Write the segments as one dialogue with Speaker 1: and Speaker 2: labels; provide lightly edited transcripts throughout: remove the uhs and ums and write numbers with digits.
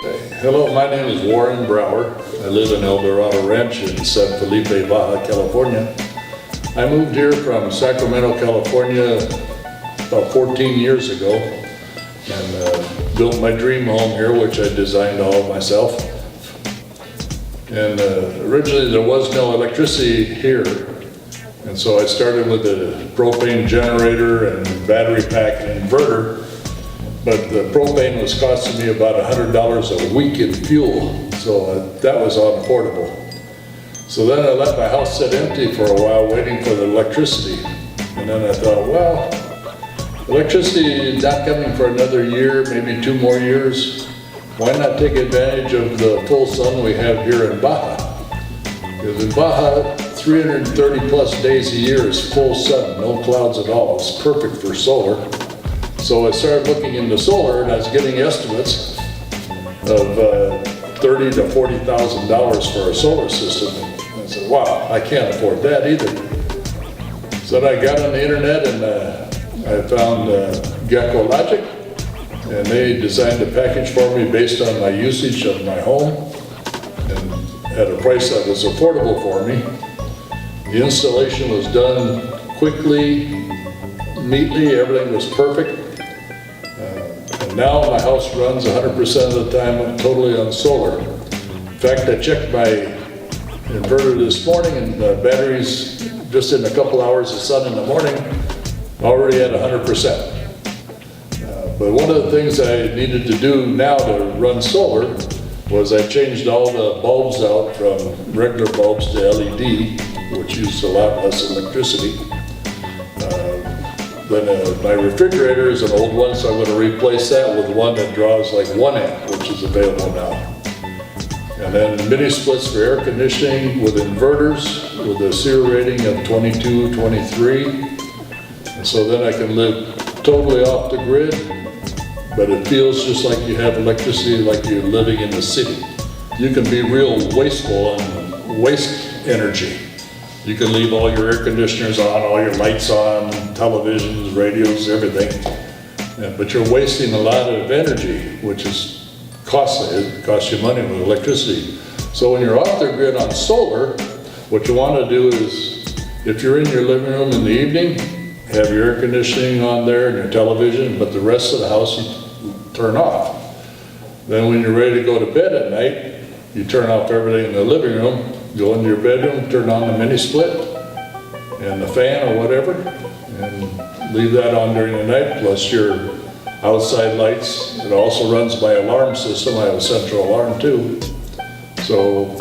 Speaker 1: Hello, my name is Warren Brower. I live in Dorado Rancho in San Felipe, Baja, California. I moved here from Sacramento, California about 14 years ago and built my dream home here, which I designed all myself. And originally there was no electricity here, and so I started with a propane generator and battery pack and inverter. But the propane was costing me about $100 a week in fuel, so that was unaffordable. So then I let my house sit empty for a while waiting for the electricity. And then I thought, well, electricity is not coming for another year, maybe 2 more years. Why not take advantage of the full sun we have here in Baja? Because in Baja, 330 plus days a year is full sun, no clouds at all. It's perfect for solar. So I started looking into solar, and I was getting estimates of $30,000 to $40,000 for a solar system. And I said, wow, I can't afford that either. So then I got on the internet and I found Gecko, and they designed a package for me based on my usage of my home and at a price that was affordable for me. The installation was done quickly, neatly, everything was perfect. Now my house runs 100% of the time totally on solar. In fact, I checked my inverter this morning and the batteries, just in a couple hours of sun in the morning, already at 100%. But one of the things I needed to do now to run solar was I changed all the bulbs out from regular bulbs to LED, which used a lot less electricity. Then my refrigerator is an old one, so I'm going to replace that with one that draws like 1 amp, which is available now. And then mini splits for air conditioning with inverters with a SEER rating of 22, 23. And so then I can live totally off the grid, but it feels just like you have electricity like you're living in the city. You can be real wasteful and waste energy. You can leave all your air conditioners on, all your lights on, televisions, radios, everything. But you're wasting a lot of energy, which is costly. It costs you money with electricity. So when you're off the grid on solar, what you want to do is, if you're in your living room in the evening, have your air conditioning on there and your television, but the rest of the house you turn off. Then when you're ready to go to bed at night, you turn off everything in the living room, go into your bedroom, turn on the mini split and the fan or whatever, and leave that on during the night, plus your outside lights. It also runs my alarm system. I have a central alarm too. So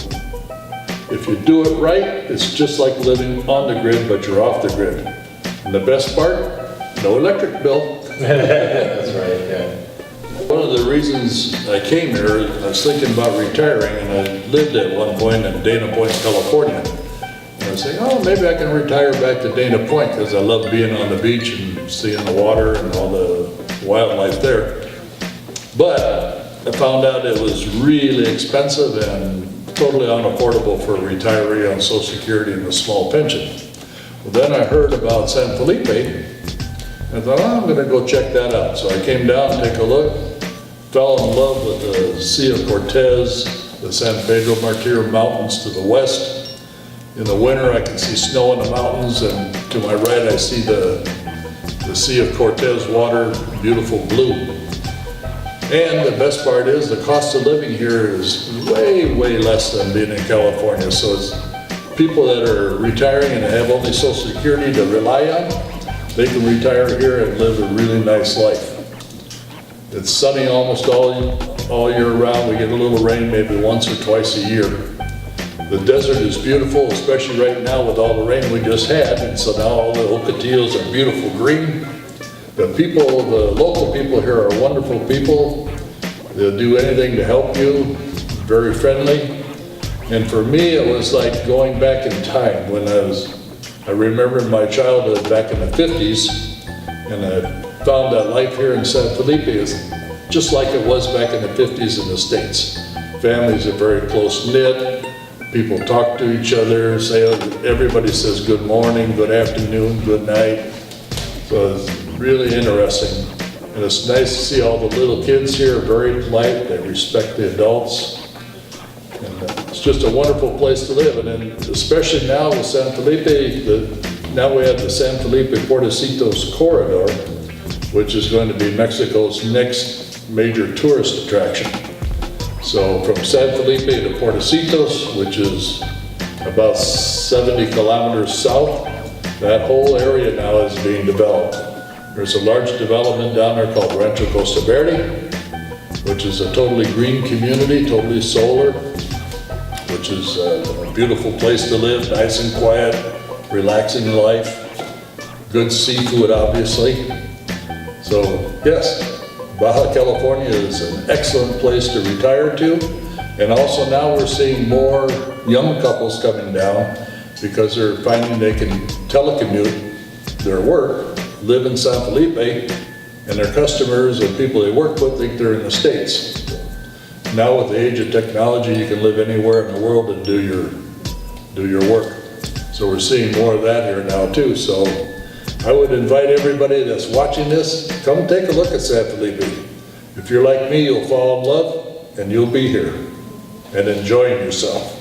Speaker 1: if you do it right, it's just like living on the grid, but you're off the grid. And the best part, no electric bill.
Speaker 2: That's right, yeah.
Speaker 1: One of the reasons I came here, I was thinking about retiring, and I lived at one point in Dana Point, California. And I was saying, oh, maybe I can retire back to Dana Point because I love being on the beach and seeing the water and all the wildlife there. But I found out it was really expensive and totally unaffordable for a retiree on Social Security and a small pension. Well, then I heard about San Felipe. I thought, oh, I'm going to go check that out. So I came down, take a look, fell in love with the Sea of Cortez, the San Pedro Martir Mountains to the west. In the winter, I can see snow in the mountains, and to my right, I see the Sea of Cortez water, beautiful blue. And the best part is the cost of living here is way, way less than being in California. So it's people that are retiring and have only Social Security to rely on, they can retire here and live a really nice life. It's sunny almost all year round. We get a little rain maybe once or twice a year. The desert is beautiful, especially right now with all the rain we just had, and so now all the ocotillos are beautiful green. The local people here are wonderful people. They'll do anything to help you, very friendly. And for me, it was like going back in time when I remember my childhood back in the 50s, and I found that life here in San Felipe is just like it was back in the 50s in the States. Families are very close-knit, people talk to each other, everybody says good morning, good afternoon, good night. So it's really interesting. And it's nice to see all the little kids here, very polite, they respect the adults. And it's just a wonderful place to live, and then especially now with San Felipe, now we have the San Felipe Portecitos corridor, which is going to be Mexico's next major tourist attraction. So from San Felipe to Portecitos, which is about 70 kilometers south, that whole area now is being developed. There's a large development down there called Rancho Costa Verde, which is a totally green community, totally solar, which is a beautiful place to live, nice and quiet, relaxing life, good seafood obviously. So yes, Baja California is an excellent place to retire to. And also now we're seeing more young couples coming down because they're finding they can telecommute their work, live in San Felipe, and their customers and people they work with think they're in the States. Now with the age of technology, you can live anywhere in the world and do your work. So we're seeing more of that here now too. So I would invite everybody that's watching this, come take a look at San Felipe. If you're like me, you'll fall in love and you'll be here and enjoying yourself.